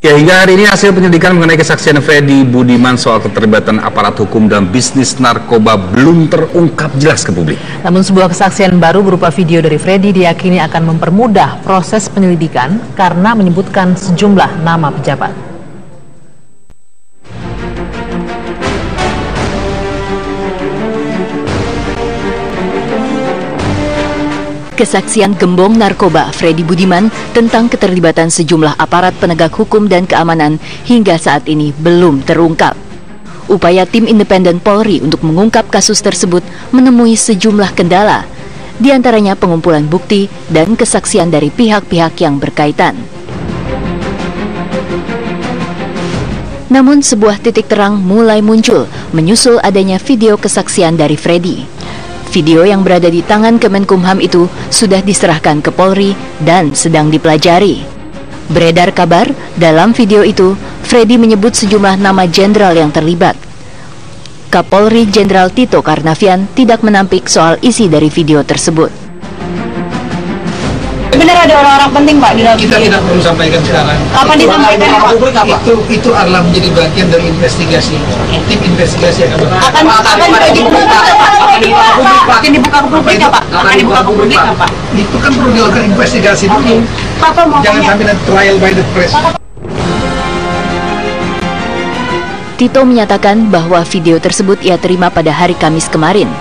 Ya, hingga hari ini hasil penyelidikan mengenai kesaksian Freddy Budiman soal keterlibatan aparat hukum dalam bisnis narkoba belum terungkap jelas ke publik. Namun sebuah kesaksian baru berupa video dari Freddy diyakini akan mempermudah proses penyelidikan karena menyebutkan sejumlah nama pejabat. Kesaksian gembong narkoba Freddy Budiman tentang keterlibatan sejumlah aparat penegak hukum dan keamanan hingga saat ini belum terungkap. Upaya tim independen Polri untuk mengungkap kasus tersebut menemui sejumlah kendala, di antaranya pengumpulan bukti dan kesaksian dari pihak-pihak yang berkaitan. Namun sebuah titik terang mulai muncul menyusul adanya video kesaksian dari Freddy. Video yang berada di tangan Kemenkumham itu sudah diserahkan ke Polri dan sedang dipelajari. Beredar kabar, dalam video itu, Freddy menyebut sejumlah nama jenderal yang terlibat. Kapolri Jenderal Tito Karnavian tidak menampik soal isi dari video tersebut. Benar ada orang-orang penting Pak di dalam kita video. Tidak perlu sampaikan sekarang. Kapan disampaikan Pak? Itu adalah menjadi bagian dari investigasi. Tim investigasi akan dibuka ke publik Pak? Akan dibuka ke publik Pak? Itu kan perlu dilakukan investigasi dulu. Jangan sampai nanti trial by the press. Tito menyatakan bahwa video tersebut ia terima pada hari Kamis kemarin.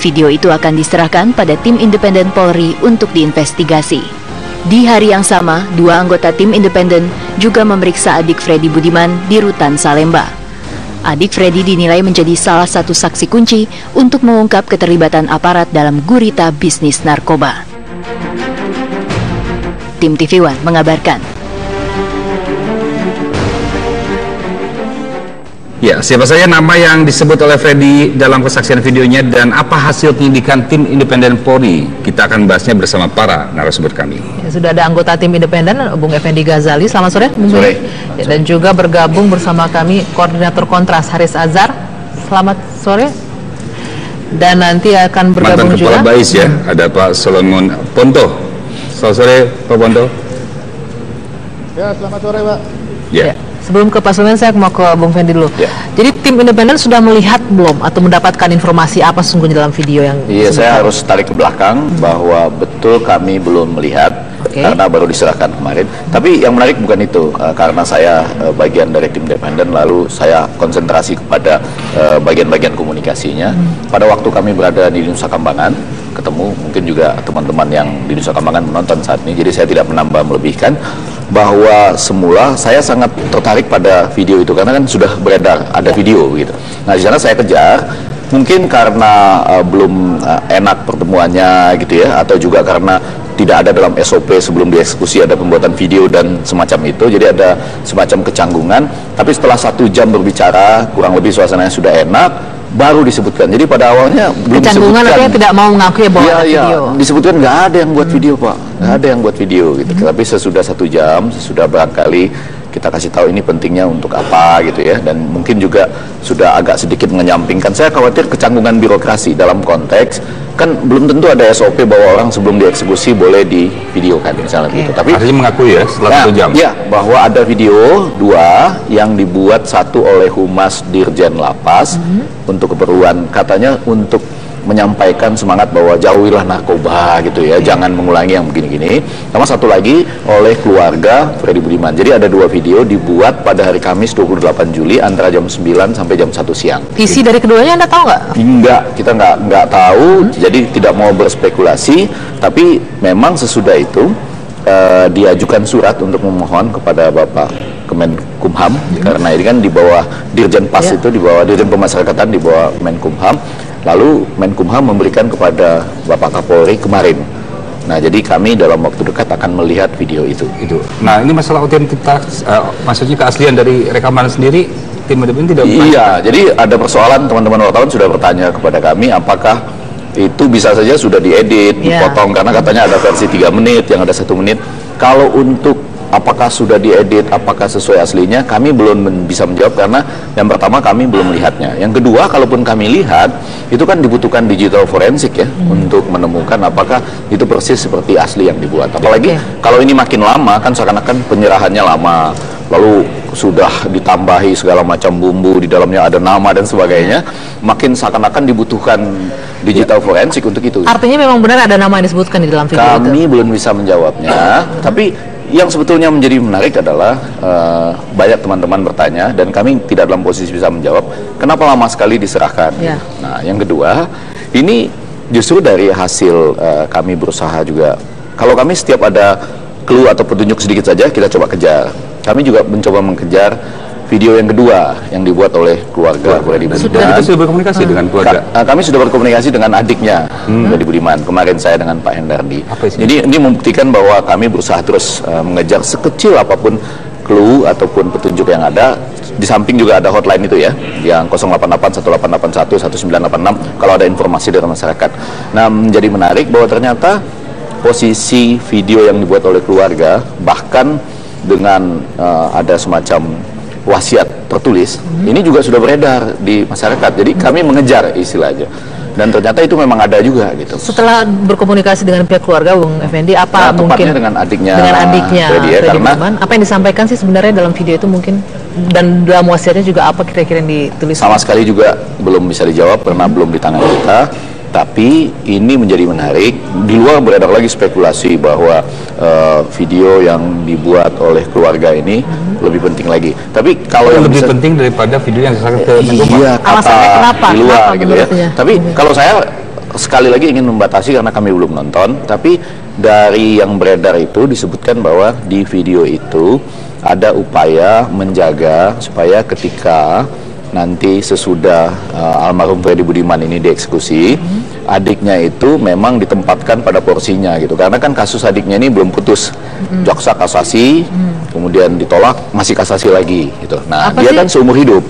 Video itu akan diserahkan pada tim independen Polri untuk diinvestigasi. Di hari yang sama, dua anggota tim independen juga memeriksa adik Freddy Budiman di Rutan Salemba. Adik Freddy dinilai menjadi salah satu saksi kunci untuk mengungkap keterlibatan aparat dalam gurita bisnis narkoba. Tim TV One mengabarkan. Ya, siapa saja nama yang disebut oleh Freddy dalam kesaksian videonya dan apa hasil penyelidikan tim independen Polri? Kita akan bahasnya bersama para narasumber kami. Ya, sudah ada anggota tim independen, Bung Effendi Ghazali. Selamat sore, Bung Effendi. Ya, dan juga bergabung bersama kami Koordinator Kontras Haris Azhar. Selamat sore. Dan nanti akan bergabung mantan juga. Kepala Bais ya, ada Pak Solomon Ponto. Selamat sore, Pak Ponto. Ya, selamat sore, Pak. Ya. Sebelum ke Pak Sulaiman, saya mau ke Bung Fendi dulu. Ya. Jadi tim independen sudah melihat belum atau mendapatkan informasi apa sesungguhnya dalam video yang Iya, saya harus tarik ke belakang bahwa betul kami belum melihat karena baru diserahkan kemarin. Tapi yang menarik bukan itu, karena saya bagian dari tim independen, lalu saya konsentrasi kepada bagian-bagian komunikasinya. Pada waktu kami berada di Nusa Kambangan, ketemu mungkin juga teman-teman yang di Nusa Kambangan menonton saat ini, jadi saya tidak menambah melebihkan bahwa semula saya sangat tertarik pada video itu karena kan sudah beredar ada video gitu. Nah di sana saya kejar, mungkin karena belum enak pertemuannya gitu ya, atau juga karena tidak ada dalam SOP sebelum dieksekusi ada pembuatan video dan semacam itu, jadi ada semacam kecanggungan. Tapi setelah 1 jam berbicara, kurang lebih suasananya sudah enak, baru disebutkan. Jadi pada awalnya belum kecanggungan, artinya tidak mau mengakui bahwa ada video. Disebutkan nggak ada yang buat video Pak, nggak ada yang buat video gitu. Tapi sesudah 1 jam, sesudah barangkali kita kasih tahu ini pentingnya untuk apa gitu ya, dan mungkin juga sudah agak sedikit menyampingkan. Saya khawatir kecanggungan birokrasi dalam konteks kan belum tentu ada SOP bahwa orang sebelum dieksekusi boleh divideokan misalnya gitu. Tapi artinya mengakui ya setelah 1 jam. Ya, bahwa ada video 2 yang dibuat, satu oleh Humas Dirjen Lapas untuk keperluan katanya untuk menyampaikan semangat bahwa jauhilah narkoba gitu ya, jangan mengulangi yang begini-gini. Sama satu lagi oleh keluarga Freddy Budiman. Jadi ada 2 video dibuat pada hari Kamis 28 Juli antara jam 9 sampai jam 1 siang. Visi dari keduanya Anda tahu nggak? Enggak, kita nggak tahu, jadi tidak mau berspekulasi. Tapi memang sesudah itu diajukan surat untuk memohon kepada Bapak Kemenkumham, karena ini kan di bawah Dirjen Pas itu, di bawah Dirjen Pemasyarakatan, di bawah Menkumham. Lalu Menkumham memberikan kepada Bapak Kapolri kemarin. Nah, jadi kami dalam waktu dekat akan melihat video itu. Nah, ini masalah autentitas, maksudnya keaslian dari rekaman sendiri, tim independen tidak. Iya, jadi ada persoalan, teman-teman wartawan sudah bertanya kepada kami apakah itu bisa saja sudah diedit, dipotong, karena katanya ada versi 3 menit, yang ada 1 menit. Kalau untuk apakah sudah diedit, apakah sesuai aslinya, kami belum bisa menjawab karena yang pertama kami belum melihatnya. Yang kedua, kalaupun kami lihat, itu kan dibutuhkan digital forensik ya, untuk menemukan apakah itu persis seperti asli yang dibuat. Apalagi kalau ini makin lama, kan seakan-akan penyerahannya lama, lalu sudah ditambahi segala macam bumbu, di dalamnya ada nama dan sebagainya, makin seakan-akan dibutuhkan digital forensik untuk itu. Artinya memang benar ada nama yang disebutkan di dalam video itu? Kami belum bisa menjawabnya, tapi yang sebetulnya menjadi menarik adalah banyak teman-teman bertanya dan kami tidak dalam posisi bisa menjawab kenapa lama sekali diserahkan. Nah, yang kedua, ini justru dari hasil kami berusaha juga. Kalau kami setiap ada clue atau petunjuk sedikit saja kita coba kejar. Kami juga mencoba mengejar video yang kedua yang dibuat oleh keluarga Freddy Budiman. Itu sudah berkomunikasi dengan keluarga? Kami sudah berkomunikasi dengan adiknya Freddy Budiman. Kemarin saya dengan Pak Hendardi. Jadi ini membuktikan bahwa kami berusaha terus mengejar sekecil apapun clue ataupun petunjuk yang ada. Di samping juga ada hotline itu ya, yang 088 1881 1986 kalau ada informasi dari masyarakat. Nah, menjadi menarik bahwa ternyata posisi video yang dibuat oleh keluarga bahkan dengan ada semacam wasiat tertulis, ini juga sudah beredar di masyarakat. Jadi kami mengejar istilahnya, dan ternyata itu memang ada juga gitu. Setelah berkomunikasi dengan pihak keluarga, Bung Effendi, apa mungkin dengan adiknya Freddy Budiman, apa yang disampaikan sih sebenarnya dalam video itu mungkin, dan dalam wasiatnya juga apa kira-kira yang ditulis? Sama sekali juga belum bisa dijawab karena belum ditangani kita. Tapi ini menjadi menarik. Di luar beredar lagi spekulasi bahwa video yang dibuat oleh keluarga ini lebih penting lagi. Tapi kalau yang lebih penting daripada video yang diserahkan ke Menkumham. Iya, kata di luar gitu ya. Tapi kalau saya sekali lagi ingin membatasi karena kami belum nonton. Tapi dari yang beredar itu disebutkan bahwa di video itu ada upaya menjaga supaya ketika nanti sesudah almarhum Freddy Budiman ini dieksekusi, adiknya itu memang ditempatkan pada porsinya gitu. Karena kan kasus adiknya ini belum putus, jaksa kasasi, kemudian ditolak, masih kasasi lagi gitu. Nah, dia kan seumur hidup.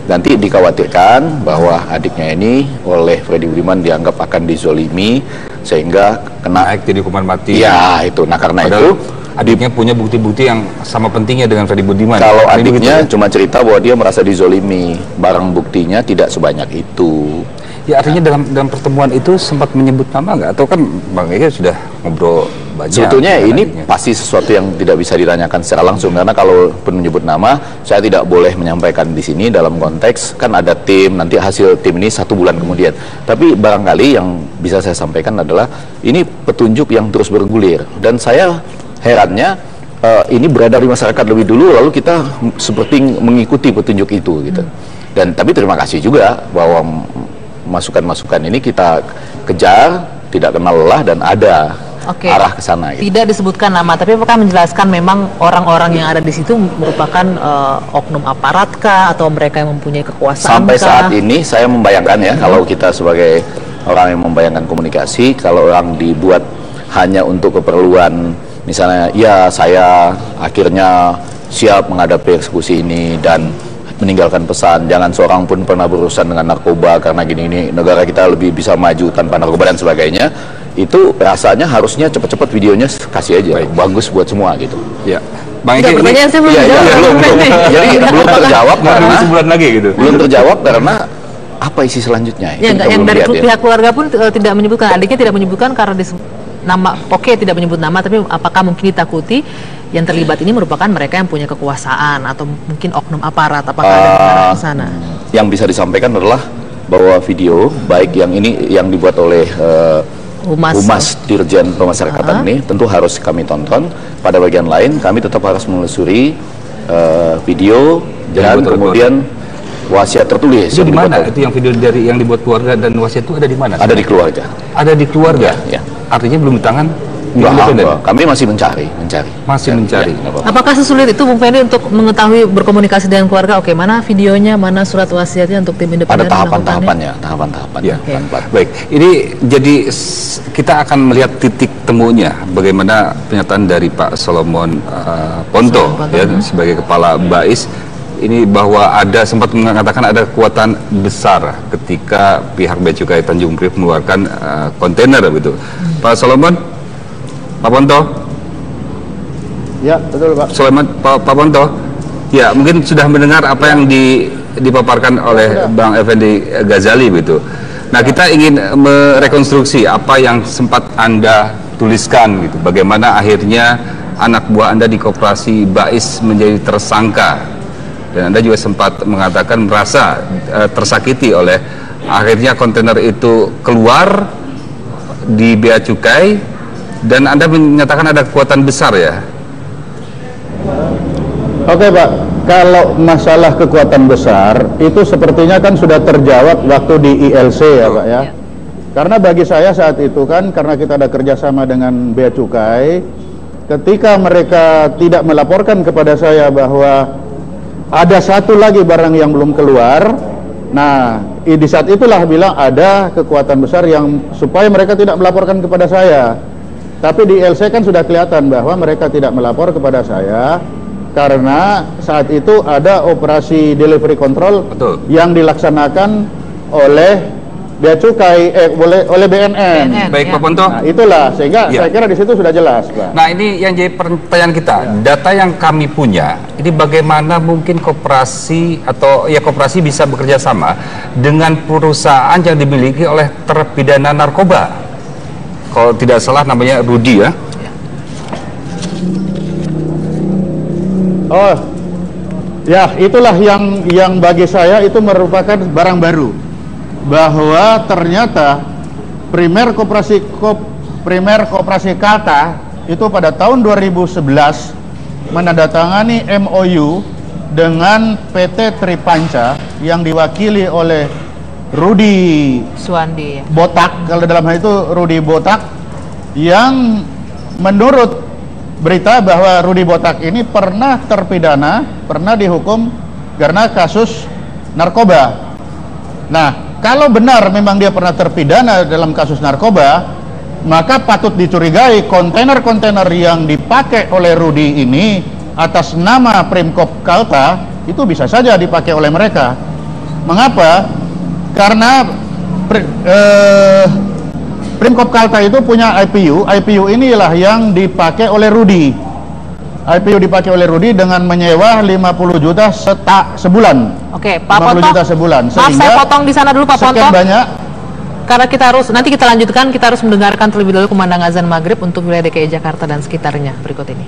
Nanti dikhawatirkan bahwa adiknya ini oleh Freddy Budiman dianggap akan dizolimi sehingga kena naik jadi hukuman mati. Ya, itu. Nah, karena itu adiknya punya bukti-bukti yang sama pentingnya dengan Freddy Budiman. Kalau adiknya cuma cerita bahwa dia merasa dizolimi, barang buktinya tidak sebanyak itu. Ya, artinya dalam pertemuan itu sempat menyebut nama nggak? Atau kan Bang Ege sudah ngobrol banyak? Sebetulnya ini pasti sesuatu yang tidak bisa ditanyakan secara langsung, karena kalau pun menyebut nama, saya tidak boleh menyampaikan di sini dalam konteks kan ada tim, nanti hasil tim ini 1 bulan kemudian. Tapi barangkali yang bisa saya sampaikan adalah ini petunjuk yang terus bergulir, dan saya herannya ini beredar di masyarakat lebih dulu, lalu kita seperti mengikuti petunjuk itu gitu. Dan tapi terima kasih juga bahwa masukan-masukan ini kita kejar, tidak kenal lelah, dan ada arah ke sana. Gitu. Tidak disebutkan nama, tapi apakah menjelaskan memang orang-orang yang ada di situ merupakan oknum aparat kah, atau mereka yang mempunyai kekuasaan? Sampai saat ini saya membayangkan ya, kalau kita sebagai orang yang membayangkan komunikasi, kalau orang dibuat hanya untuk keperluan misalnya, ya saya akhirnya siap menghadapi eksekusi ini dan meninggalkan pesan, jangan seorang pun pernah berurusan dengan narkoba karena gini-gini, negara kita lebih bisa maju tanpa narkoba dan sebagainya, itu rasanya harusnya cepat-cepat videonya kasih aja. Bagus buat semua gitu. Ya. Bang Ege, pertanyaan saya belum belum. Jadi belum terjawab karena sebulan lagi gitu. Belum terjawab karena apa isi selanjutnya? Ya, yang dari pihak keluarga pun tidak menyebutkan, adiknya tidak menyebutkan karena nama, tidak menyebut nama, tapi apakah mungkin ditakuti yang terlibat ini merupakan mereka yang punya kekuasaan atau mungkin oknum aparat? Apakah ada di sana? Yang bisa disampaikan adalah bahwa video baik yang ini yang dibuat oleh Humas Dirjen Pemasyarakatan ini tentu harus kami tonton. Pada bagian lain kami tetap harus menelusuri video dan kemudian wasiat tertulis. Itu di mana? Itu yang video dari yang dibuat keluarga dan wasiat itu ada di mana? Ada di keluarga. Ada di keluarga. Ya. Artinya belum di tangan. Kami masih mencari. Masih mencari. Ya, apakah sesulit itu Bung Fendi untuk mengetahui, berkomunikasi dengan keluarga? Oke, mana videonya, mana surat wasiatnya untuk tim independen? Ada tahapan-tahapannya. Ya. Baik. Ini jadi kita akan melihat titik temunya bagaimana pernyataan dari Pak Solomon Ponto ya, sebagai kepala BAIS ini, bahwa ada sempat mengatakan ada kekuatan besar ketika pihak Bea Cukai Tanjung Priok mengeluarkan kontainer begitu. Pak Solomon, Pak Ponto. Ya, betul Pak. Solomon, Pak Ponto. Ya, mungkin sudah mendengar apa yang dipaparkan oleh Bang Effendi Ghazali begitu. Nah, kita ingin merekonstruksi apa yang sempat Anda tuliskan gitu. Bagaimana akhirnya anak buah Anda di koperasi Bais menjadi tersangka, dan Anda juga sempat mengatakan merasa tersakiti oleh akhirnya kontainer itu keluar di Bea Cukai, dan Anda menyatakan ada kekuatan besar ya? Oke Pak, kalau masalah kekuatan besar itu sepertinya kan sudah terjawab waktu di ILC ya Pak ya. Karena bagi saya saat itu kan, karena kita ada kerjasama dengan Bea Cukai, ketika mereka tidak melaporkan kepada saya bahwa ada satu lagi barang yang belum keluar, nah di saat itulah bilang ada kekuatan besar yang supaya mereka tidak melaporkan kepada saya. Tapi di ILC kan sudah kelihatan bahwa mereka tidak melapor kepada saya, karena saat itu ada operasi delivery control. Betul. Yang dilaksanakan oleh Bea Cukai, oleh BNN. Baik, ya. Pak Ponto. Nah, itulah sehingga saya kira di situ sudah jelas, Pak. Nah, ini yang jadi pertanyaan kita. Data yang kami punya, ini bagaimana mungkin koperasi atau ya koperasi bisa bekerja sama dengan perusahaan yang dimiliki oleh terpidana narkoba? Kalau tidak salah namanya Rudi ya. Oh, ya itulah yang bagi saya itu merupakan barang baru. Bahwa ternyata primer koperasi Kalta itu pada tahun 2011 menandatangani MOU dengan PT Tripanca yang diwakili oleh Rudi Suwandi Botak, kalau dalam hal itu Rudi Botak, yang menurut berita bahwa Rudi Botak ini pernah terpidana, pernah dihukum karena kasus narkoba. Nah, kalau benar memang dia pernah terpidana dalam kasus narkoba, maka patut dicurigai kontainer-kontainer yang dipakai oleh Rudi ini atas nama Primkop Kalta itu bisa saja dipakai oleh mereka. Mengapa? Karena Primkop Kalta itu punya IPU. IPU inilah yang dipakai oleh Rudi. IPU dipakai oleh Rudi dengan menyewa 50 juta sebulan. Oke, Pak 50 Ponto. juta sebulan. Maaf, saya potong di sana dulu Pak Ponto. Sekian banyak. Karena kita harus, nanti kita lanjutkan, kita harus mendengarkan terlebih dahulu kumandang azan maghrib untuk wilayah DKI Jakarta dan sekitarnya berikut ini.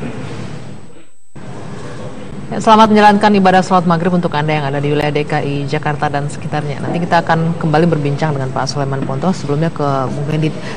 Selamat menjalankan ibadah sholat maghrib untuk Anda yang ada di wilayah DKI Jakarta dan sekitarnya. Nanti kita akan kembali berbincang dengan Pak Sulaiman Ponto. Sebelumnya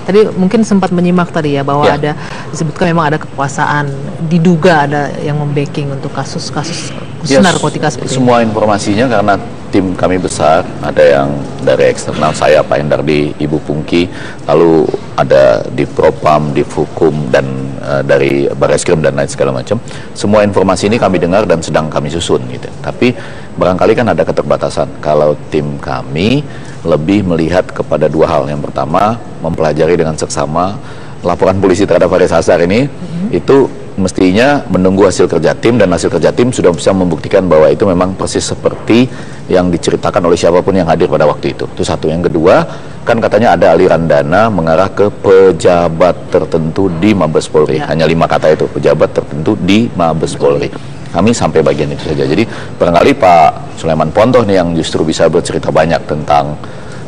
tadi mungkin sempat menyimak tadi ya bahwa ada disebutkan memang ada kekuasaan, diduga ada yang membacking untuk kasus-kasus narkotika seperti semua ini. Informasinya karena tim kami besar, ada yang dari eksternal saya Pak Hendardi, Ibu Pungki, lalu ada di Propam, di Fukum, dan dari Barreskrim dan lain segala macam. Semua informasi ini kami dengar dan sedang kami susun gitu. Tapi barangkali kan ada keterbatasan. Kalau tim kami lebih melihat kepada dua hal. Yang pertama, mempelajari dengan seksama laporan polisi terhadap Haris Azhar ini, itu mestinya menunggu hasil kerja tim, dan hasil kerja tim sudah bisa membuktikan bahwa itu memang persis seperti yang diceritakan oleh siapapun yang hadir pada waktu itu. Itu satu. Yang kedua, kan katanya ada aliran dana mengarah ke pejabat tertentu di Mabes Polri. Hanya 5 kata itu, pejabat tertentu di Mabes Polri. Kami sampai bagian itu saja. Jadi barangkali Pak Sulaiman Ponto nih yang justru bisa bercerita banyak tentang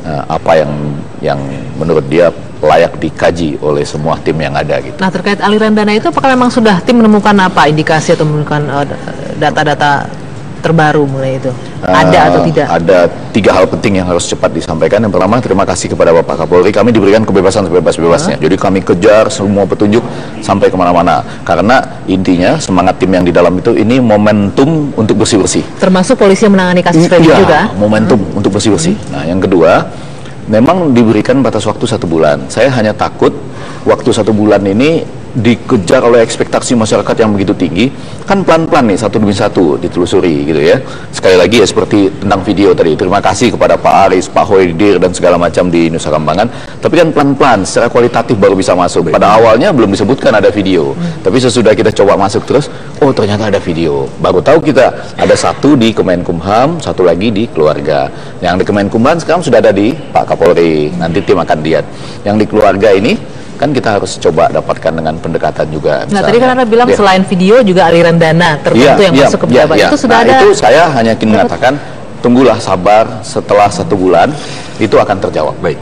apa yang menurut dia layak dikaji oleh semua tim yang ada gitu. Nah, terkait aliran dana itu apakah memang sudah tim menemukan apa indikasi atau menemukan data-data terbaru mulai itu? Ada atau tidak? Ada 3 hal penting yang harus cepat disampaikan. Yang pertama, terima kasih kepada Bapak Kapolri. Kami diberikan kebebasan sebebas-bebasnya. Jadi kami kejar semua petunjuk sampai kemana-mana. Karena intinya semangat tim yang di dalam itu ini momentum untuk bersih-bersih. Termasuk polisi yang menangani kasus Freddy juga? Momentum untuk bersih-bersih. Nah, yang kedua, memang diberikan batas waktu 1 bulan. Saya hanya takut waktu 1 bulan ini dikejar oleh ekspektasi masyarakat yang begitu tinggi, kan pelan-pelan nih satu demi satu ditelusuri gitu ya. Sekali lagi ya seperti tentang video tadi, terima kasih kepada Pak Aris, Pak Hoidir dan segala macam di Nusa Kambangan, tapi kan pelan-pelan secara kualitatif baru bisa masuk. Pada awalnya belum disebutkan ada video, tapi sesudah kita coba masuk terus, oh ternyata ada video. Baru tahu kita ada satu di Kemenkumham, satu lagi di keluarga. Yang di Kemenkumham sekarang sudah ada di Pak Kapolri, nanti tim akan lihat. Yang di keluarga ini kan kita harus coba dapatkan dengan pendekatan juga. Nah, tadi kan Anda bilang selain video juga aliran dana tertentu yang masuk ke pejabat. Itu sudah ada. Itu saya hanya ingin mengatakan, tunggulah sabar, setelah 1 bulan itu akan terjawab. Baik.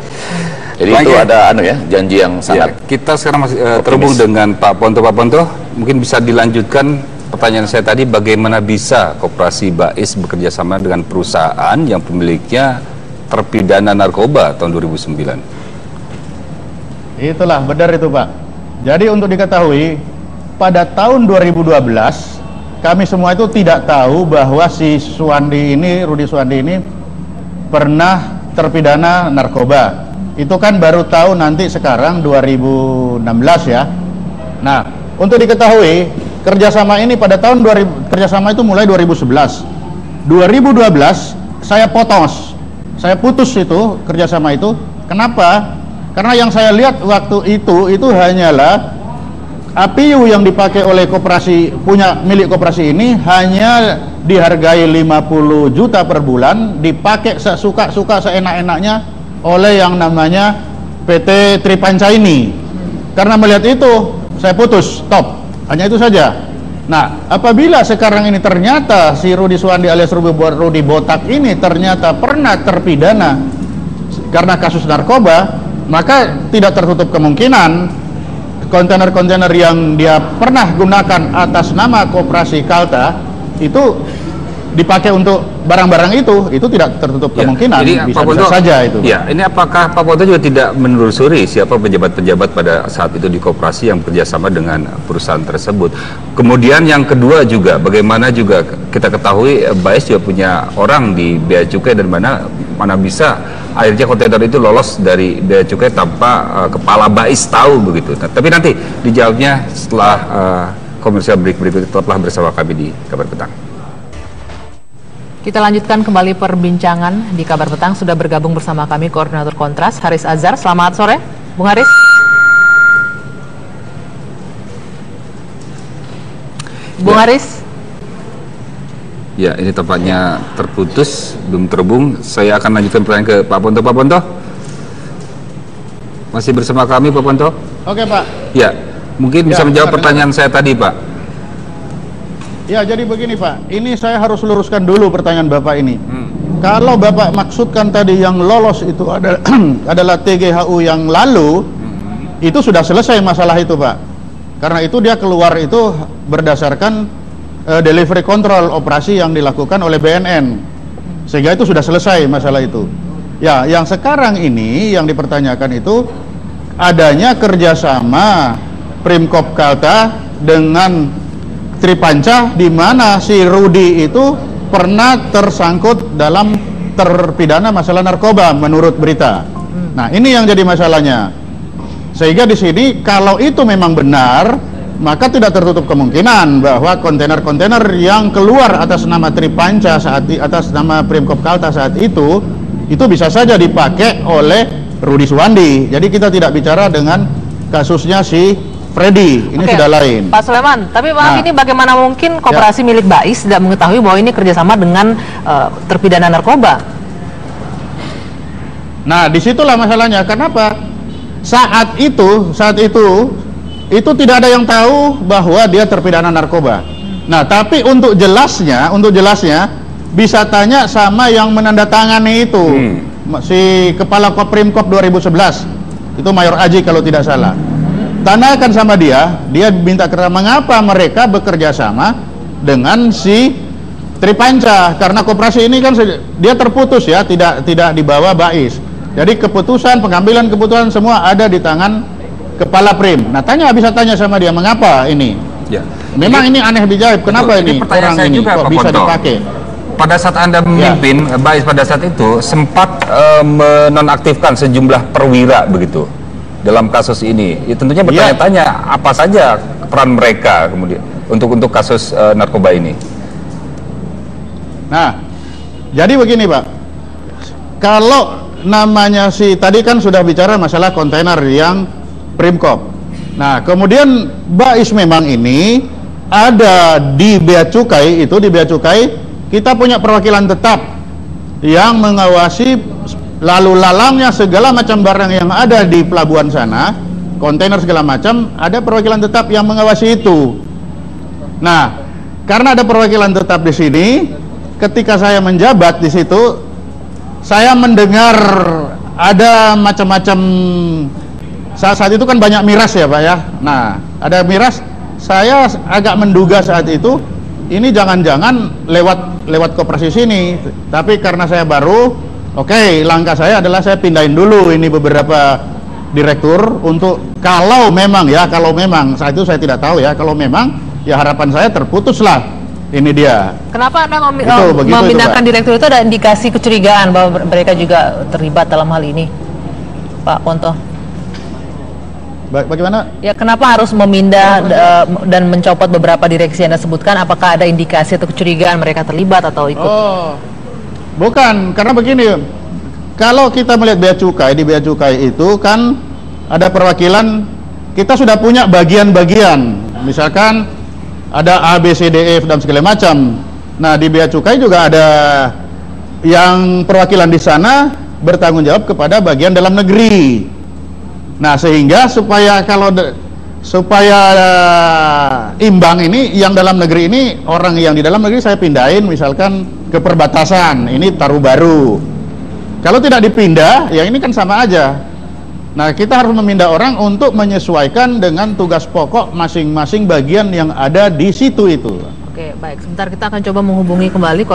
Jadi itu ada janji yang sangat. Kita sekarang masih terhubung dengan Pak Ponto. Pak Ponto, mungkin bisa dilanjutkan pertanyaan saya tadi, bagaimana bisa Koperasi Bais bekerja sama dengan perusahaan yang pemiliknya terpidana narkoba tahun 2009? Itulah, benar itu Pak. Jadi untuk diketahui, pada tahun 2012 kami semua itu tidak tahu bahwa si Rudi Suwandi ini pernah terpidana narkoba. Itu kan baru tahu nanti sekarang 2016 ya. Nah, untuk diketahui, kerjasama ini pada tahun kerjasama itu mulai 2011. 2012 saya putus itu kerjasama itu. Kenapa? Karena yang saya lihat waktu itu hanyalah APU yang dipakai oleh milik koperasi ini hanya dihargai 50 juta per bulan, dipakai sesuka-suka seenak-enaknya oleh yang namanya PT Tripanca ini. Karena melihat itu, saya putus, stop. Hanya itu saja. Nah, apabila sekarang ini ternyata si Rudi Suwandi alias Rudi Botak ini ternyata pernah terpidana karena kasus narkoba, maka tidak tertutup kemungkinan kontainer-kontainer yang dia pernah gunakan atas nama Koperasi Kalta itu dipakai untuk barang-barang itu tidak tertutup kemungkinan. Jadi, bisa saja itu. Ya, ini apakah Pak Ponto juga tidak menelusuri siapa pejabat-pejabat pada saat itu di koperasi yang bekerjasama dengan perusahaan tersebut? Kemudian yang kedua juga, bagaimana juga kita ketahui Bais juga punya orang di Bea Cukai, dan mana bisa akhirnya kontainer itu lolos dari Bea Cukai tanpa kepala Bais tahu begitu. Nah, tapi nanti dijawabnya setelah komersial berikut. Tetaplah bersama kami di Kabar Petang. Kita lanjutkan kembali perbincangan di Kabar Petang. Sudah bergabung bersama kami Koordinator Kontras Haris Azhar. Selamat sore, Bung Haris. Bung Haris. Ya, ini tampaknya terputus, belum terhubung. Saya akan lanjutkan pertanyaan ke Pak Ponto. Pak Ponto, masih bersama kami Pak Ponto? Oke Pak. Ya, mungkin bisa menjawab pertanyaan saya tadi Pak. Ya, jadi begini Pak, ini saya harus luruskan dulu pertanyaan Bapak ini. Kalau Bapak maksudkan tadi yang lolos itu adalah TGHU yang lalu, itu sudah selesai masalah itu Pak. Karena itu dia keluar itu berdasarkan delivery control operasi yang dilakukan oleh BNN. Sehingga itu sudah selesai masalah itu. Ya, yang sekarang ini yang dipertanyakan itu adanya kerjasama Primkop Kalta dengan Tripanca, di mana si Rudi itu pernah tersangkut dalam terpidana masalah narkoba menurut berita. Nah, ini yang jadi masalahnya. Sehingga di sini kalau itu memang benar, maka tidak tertutup kemungkinan bahwa kontainer-kontainer yang keluar atas nama Tripanca atas nama Primkop Kalta saat itu bisa saja dipakai oleh Rudi Suwandi. Jadi kita tidak bicara dengan kasusnya si Freddy, ini sudah lain. Pak Sulaiman, tapi maaf, ini bagaimana mungkin koperasi milik Bais tidak mengetahui bahwa ini kerjasama dengan terpidana narkoba? Nah, disitulah masalahnya. Kenapa? Saat itu tidak ada yang tahu bahwa dia terpidana narkoba. Nah, tapi untuk jelasnya bisa tanya sama yang menandatangani itu, si Kepala Koprimkop 2011, itu Mayor Aji kalau tidak salah. Tanyakan sama dia minta keterangan mengapa mereka bekerja sama dengan si Tripanca, karena koperasi ini kan dia terputus ya, tidak dibawa Bais. Jadi pengambilan keputusan semua ada di tangan Kepala Prim. Nah, bisa tanya sama dia mengapa ini. Ya. Memang ini aneh dijawab, kenapa ini orang ini kok bisa dipakai. Pada saat Anda memimpin Bais pada saat itu sempat menonaktifkan sejumlah perwira begitu dalam kasus ini. Ya, tentunya bertanya-tanya apa saja peran mereka kemudian untuk kasus narkoba ini. Nah, jadi begini Pak, kalau namanya tadi kan sudah bicara masalah kontainer yang Primkop. Nah, kemudian Bais memang ini ada di Bea Cukai, di Bea Cukai kita punya perwakilan tetap yang mengawasi lalu lalangnya segala macam barang yang ada di pelabuhan sana, kontainer segala macam, ada perwakilan tetap yang mengawasi itu. Nah, karena ada perwakilan tetap di sini, ketika saya menjabat di situ, saya mendengar ada macam-macam. Saat itu kan banyak miras ya Pak ya. Nah, ada miras. saya agak menduga saat itu ini jangan-jangan lewat koperasi sini, tapi karena saya baru, oke, langkah saya adalah saya pindahin dulu ini beberapa direktur untuk kalau memang saat itu saya tidak tahu ya, kalau memang ya harapan saya terputuslah ini dia. Kenapa Anda memindahkan direktur itu? Ada indikasi kecurigaan bahwa mereka juga terlibat dalam hal ini, Pak Ponto? Bagaimana? Ya, kenapa harus memindah dan mencopot beberapa direksi yang Anda sebutkan? Apakah ada indikasi atau kecurigaan mereka terlibat atau ikut? Oh, bukan, karena begini, kalau kita melihat bea cukai, di bea cukai itu kan ada perwakilan, kita sudah punya bagian-bagian, misalkan ada A, B, C, D, E, dan segala macam. Nah, di bea cukai juga ada yang perwakilan di sana bertanggung jawab kepada bagian dalam negeri. Nah, sehingga supaya imbang ini, yang dalam negeri ini, orang yang di dalam negeri saya pindahin misalkan ke perbatasan, ini taruh baru. Kalau tidak dipindah, ya ini kan sama aja. Nah, kita harus memindah orang untuk menyesuaikan dengan tugas pokok masing-masing bagian yang ada di situ itu. Oke, baik. Sebentar kita akan coba menghubungi kembali